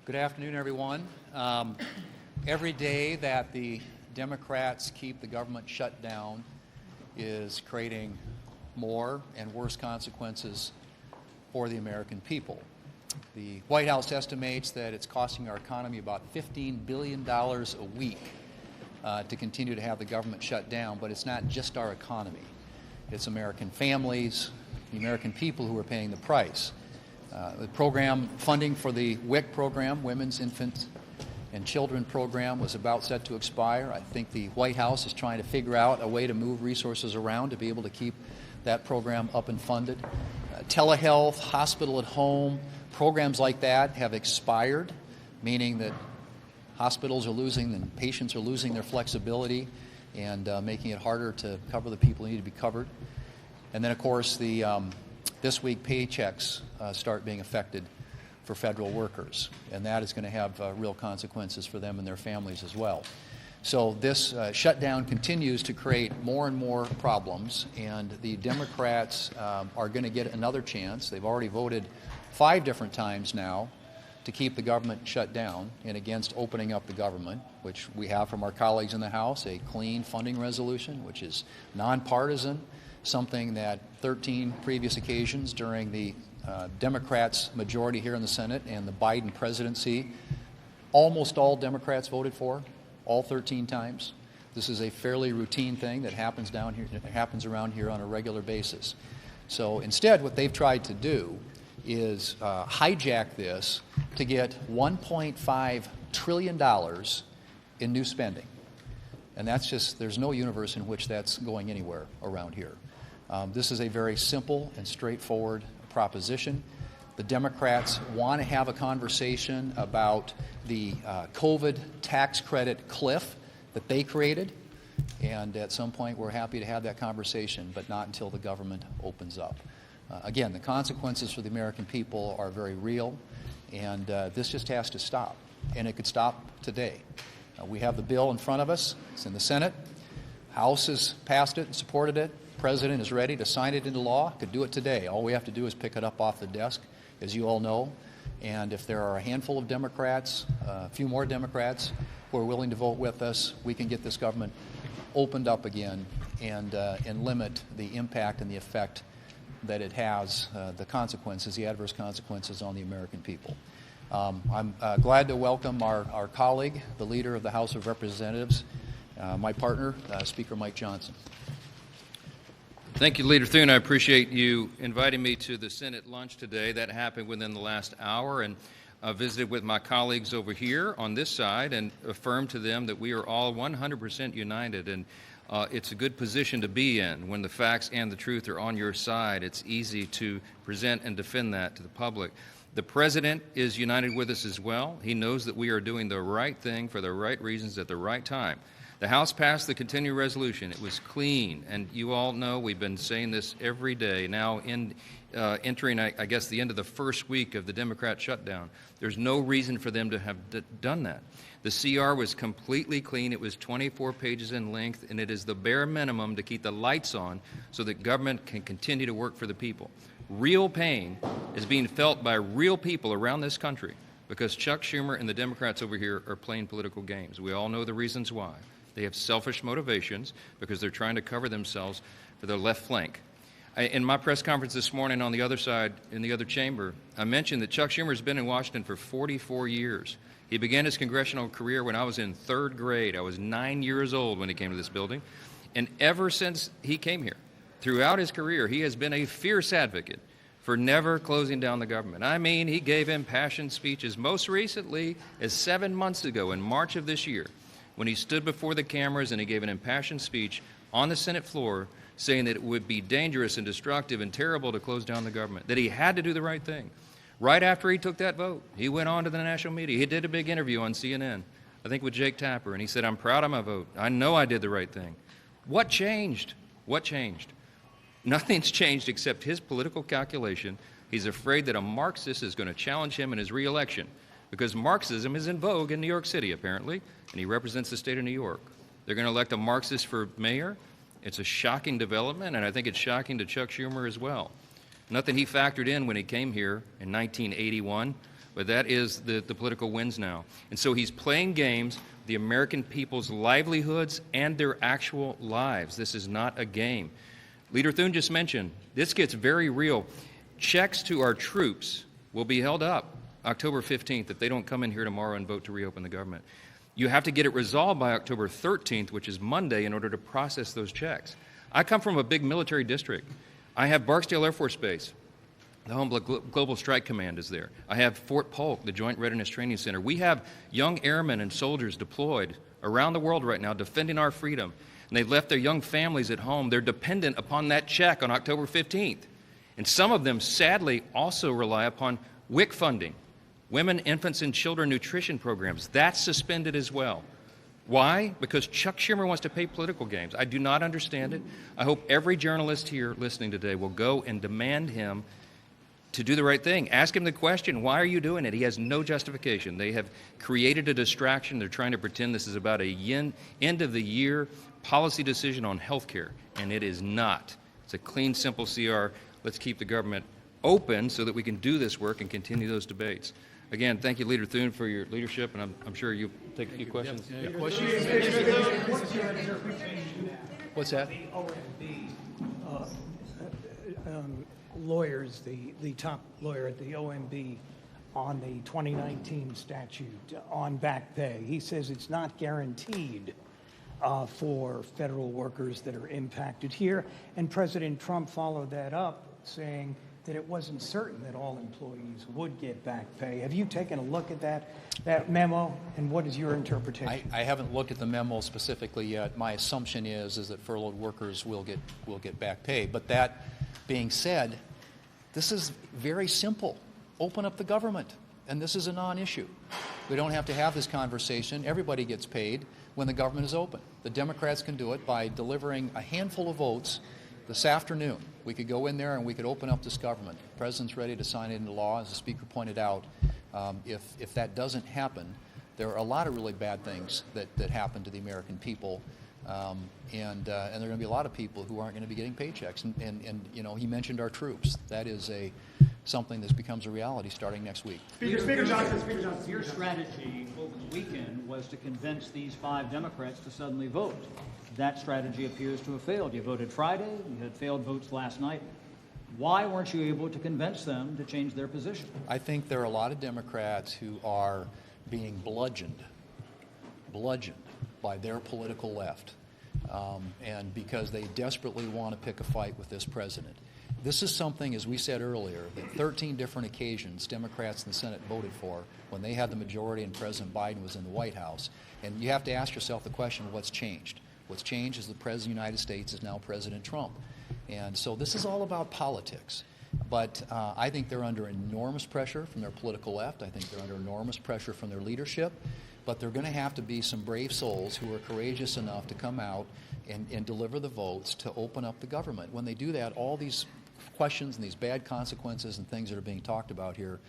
Good afternoon, everyone. Every day that the Democrats keep the government shut down is creating more and worse consequences for the American people. The White House estimates that it's costing our economy about $15 billion a week to continue to have the government shut down, but it's not just our economy. It's American families, the American people who are paying the price. The program funding for the WIC program, Women's, Infant, and Children program, was about set to expire. I think the White House is trying to figure out a way to move resources around to be able to keep that program up and funded. Telehealth, hospital at home, programs like that have expired, meaning that hospitals are losing and patients are losing their flexibility and making it harder to cover the people who need to be covered. And then, of course, the this week paychecks start being affected for federal workers, and that is going to have real consequences for them and their families as well. So this shutdown continues to create more and more problems, and the Democrats are going to get another chance. They've already voted 5 different times now to keep the government shut down and against opening up the government, which we have from our colleagues in the House, a clean funding resolution, which is nonpartisan, something that 13 previous occasions during the Democrats' majority here in the Senate and the Biden presidency, almost all Democrats voted for, all 13 times. This is a fairly routine thing that happens down here, happens around here on a regular basis. So instead, what they've tried to do is hijack this to get $1.5 trillion in new spending. And that's just, there's no universe in which that's going anywhere around here. This is a very simple and straightforward proposition. The Democrats want to have a conversation about the COVID tax credit cliff that they created, and at some point we're happy to have that conversation, but not until the government opens up. Again, the consequences for the American people are very real, and this just has to stop, and it could stop today. We have the bill in front of us. It's in the Senate. House has passed it and supported it. The President is ready to sign it into law. Could do it today. All we have to do is pick it up off the desk, as you all know. And if there are a handful of Democrats, a few more Democrats who are willing to vote with us, we can get this government opened up again and limit the impact and the effect that it has, the consequences, the adverse consequences on the American people. I'm glad to welcome our colleague, the leader of the House of Representatives, my partner, Speaker Mike Johnson. Thank you, Leader Thune. I appreciate you inviting me to the Senate lunch today. That happened within the last hour, and I visited with my colleagues over here on this side and affirmed to them that we are all 100% united, and it's a good position to be in. When the facts and the truth are on your side, it's easy to present and defend that to the public. The President is united with us as well. He knows that we are doing the right thing for the right reasons at the right time. The House passed the continuing resolution. It was clean, and you all know we've been saying this every day. Now, entering, I guess, the end of the first week of the Democrat shutdown, there's no reason for them to have done that. The CR was completely clean. It was 24 pages in length, and it is the bare minimum to keep the lights on so that government can continue to work for the people. Real pain is being felt by real people around this country because Chuck Schumer and the Democrats over here are playing political games. We all know the reasons why. They have selfish motivations because they're trying to cover themselves for their left flank. In my press conference this morning on the other side, in the other chamber, I mentioned that Chuck Schumer has been in Washington for 44 years. He began his congressional career when I was in 3rd grade. I was 9 years old when he came to this building. And ever since he came here, throughout his career, he has been a fierce advocate for never closing down the government. I mean, he gave impassioned speeches most recently as 7 months ago in March of this year, when he stood before the cameras and he gave an impassioned speech on the Senate floor saying that it would be dangerous and destructive and terrible to close down the government, that he had to do the right thing. Right after he took that vote, he went on to the national media. He did a big interview on CNN, I think with Jake Tapper, and he said, "I'm proud of my vote. I know I did the right thing." What changed? What changed? Nothing's changed except his political calculation. He's afraid that a Marxist is going to challenge him in his re-election because Marxism is in vogue in New York City, apparently, and he represents the state of New York. They're going to elect a Marxist for mayor. It's a shocking development, and I think it's shocking to Chuck Schumer as well. Nothing he factored in when he came here in 1981 but that is the political winds now. And so he's playing games, the American people's livelihoods and their actual lives. This is not a game. Leader Thune just mentioned, this gets very real. Checks to our troops will be held up October 15th if they don't come in here tomorrow and vote to reopen the government. You have to get it resolved by October 13th, which is Monday, in order to process those checks. I come from a big military district. I have Barksdale Air Force Base. The Home Global Strike Command is there. I have Fort Polk, the Joint Readiness Training Center. We have young airmen and soldiers deployed around the world right now defending our freedom. And they've left their young families at home. They're dependent upon that check on October 15th. And some of them, sadly, also rely upon WIC funding, Women, Infants, and Children Nutrition Programs. That's suspended as well. Why? Because Chuck Schumer wants to play political games. I do not understand it. I hope every journalist here listening today will go and demand him to do the right thing. Ask him the question, why are you doing it? He has no justification. They have created a distraction. They're trying to pretend this is about a end-of-the-year policy decision on health care, and it is not. It's a clean, simple CR. Let's keep the government open so that we can do this work and continue those debates. Again, thank you, Leader Thune, for your leadership, and I'm sure you'll take a few questions. Yeah, questions? What's that? The OMB lawyers, the top lawyer at the OMB on the 2019 statute on back pay. He says it's not guaranteed for federal workers that are impacted here. And President Trump followed that up saying that it wasn't certain that all employees would get back pay. Have you taken a look at that memo, and what is your interpretation? I haven't looked at the memo specifically yet. My assumption is that furloughed workers will get back pay. But that being said, this is very simple. Open up the government, and this is a non-issue. We don't have to have this conversation. Everybody gets paid when the government is open. The Democrats can do it by delivering a handful of votes this afternoon. We could go in there and we could open up this government. The President's ready to sign it into law, as the Speaker pointed out. If that doesn't happen, there are a lot of really bad things that happen to the American people. And there are going to be a lot of people who aren't going to be getting paychecks. And you know, he mentioned our troops. That is something that becomes a reality starting next week. Speaker Johnson. Your strategy over the weekend was to convince these 5 Democrats to suddenly vote. That strategy appears to have failed. You voted Friday. You had failed votes last night. Why weren't you able to convince them to change their position? I think there are a lot of Democrats who are being bludgeoned by their political left, and because they desperately want to pick a fight with this president. This is something, as we said earlier, that 13 different occasions Democrats in the Senate voted for when they had the majority and President Biden was in the White House. And you have to ask yourself the question, what's changed? What's changed is the President of the United States is now President Trump. And so this is all about politics. But I think they're under enormous pressure from their political left. I think they're under enormous pressure from their leadership. But they're going to have to be some brave souls who are courageous enough to come out and deliver the votes to open up the government. When they do that, all these questions and these bad consequences and things that are being talked about here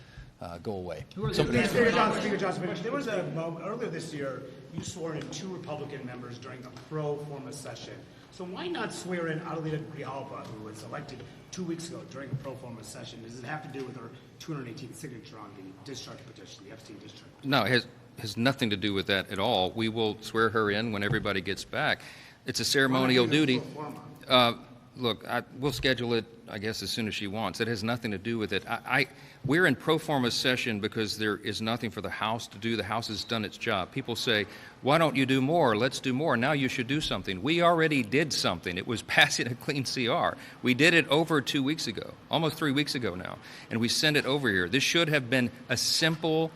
go away. Speaker Johnson, there was a moment earlier this year, you swore in 2 Republican members during a pro forma session. So why not swear in Adelita Grijalva, who was elected 2 weeks ago during a pro forma session? Does it have to do with her 218th signature on the discharge petition, the Epstein discharge? No, it has nothing to do with that at all. We will swear her in when everybody gets back. It's a ceremonial duty. Look, we'll schedule it, I guess, as soon as she wants. It has nothing to do with it. We're in pro forma session because there is nothing for the House to do. The House has done its job. People say, why don't you do more? Let's do more. Now you should do something. We already did something. It was passing a clean CR. We did it over 2 weeks ago, almost 3 weeks ago now, and we sent it over here. This should have been a simple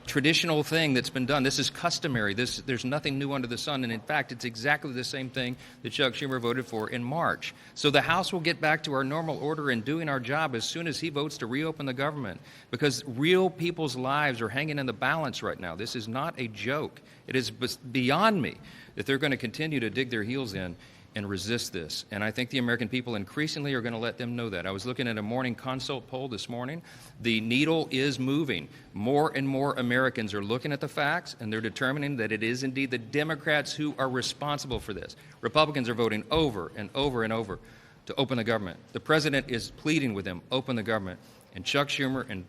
traditional thing that's been done. This is customary. There's nothing new under the sun. And in fact, it's exactly the same thing that Chuck Schumer voted for in March. So the House will get back to our normal order and doing our job as soon as he votes to reopen the government, because real people's lives are hanging in the balance right now. This is not a joke. It is beyond me that they're going to continue to dig their heels in and resist this. And I think the American people increasingly are going to let them know that. I was looking at a morning consult poll this morning. The needle is moving. More and more Americans are looking at the facts, and they're determining that it is indeed the Democrats who are responsible for this. Republicans are voting over and over and over to open the government. The president is pleading with them, open the government. And Chuck Schumer and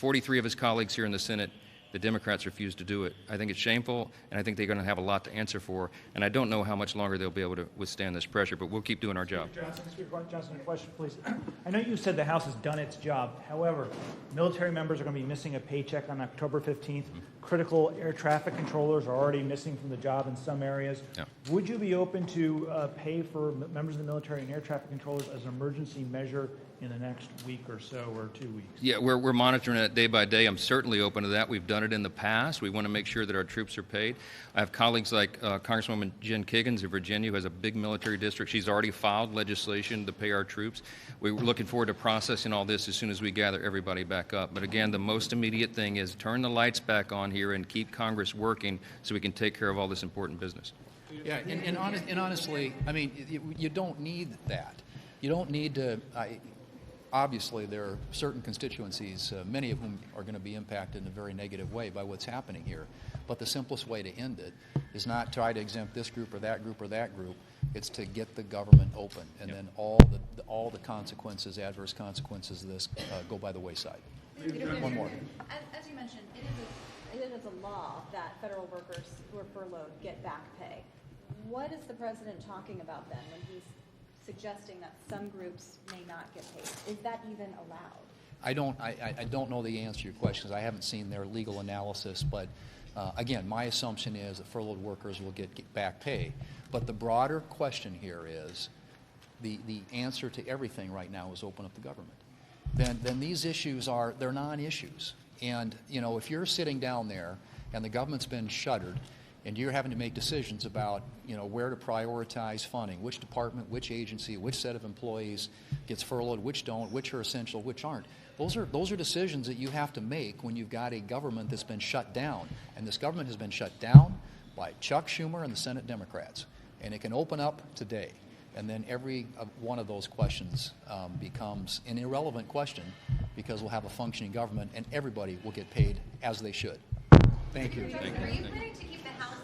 43 of his colleagues here in the Senate, the Democrats refuse to do it. I think it's shameful, and I think they're going to have a lot to answer for, and I don't know how much longer they'll be able to withstand this pressure, but we'll keep doing our job. Speaker Johnson, a question, please. I know you said the House has done its job. However, military members are going to be missing a paycheck on October 15th. Critical air traffic controllers are already missing from the job in some areas. Yeah. Would you be open to pay for members of the military and air traffic controllers as an emergency measure in the next week or so, or 2 weeks? Yeah, we're monitoring it day by day. I'm certainly open to that. We've done it in the past. We want to make sure that our troops are paid. I have colleagues like Congresswoman Jen Kiggins of Virginia, who has a big military district. She's already filed legislation to pay our troops. We're looking forward to processing all this as soon as we gather everybody back up. But again, the most immediate thing is turn the lights back on here and keep Congress working so we can take care of all this important business. Yeah, and honestly, I mean, you don't need that. You don't need to. Obviously, there are certain constituencies, many of whom are going to be impacted in a very negative way by what's happening here. But the simplest way to end it is not try to exempt this group or that group or that group. It's to get the government open, and then all the consequences, adverse consequences of this, go by the wayside. One more. As you mentioned, it is a law that federal workers who are furloughed get back pay. What is the president talking about then when he's suggesting that some groups may not get paid? Is that even allowed? I don't know the answer to your questions. I haven't seen their legal analysis, but again, my assumption is that furloughed workers will get back pay. But the broader question here is the answer to everything right now is open up the government. Then these issues they're non-issues. And if you're sitting down there and the government's been shuttered, and you're having to make decisions about, where to prioritize funding, which department, which agency, which set of employees gets furloughed, which don't, which are essential, which aren't. Those are decisions that you have to make when you've got a government that's been shut down. And this government has been shut down by Chuck Schumer and the Senate Democrats. And it can open up today. And then every one of those questions becomes an irrelevant question because we'll have a functioning government and everybody will get paid as they should. Thank you. Are you planning to keep the House out?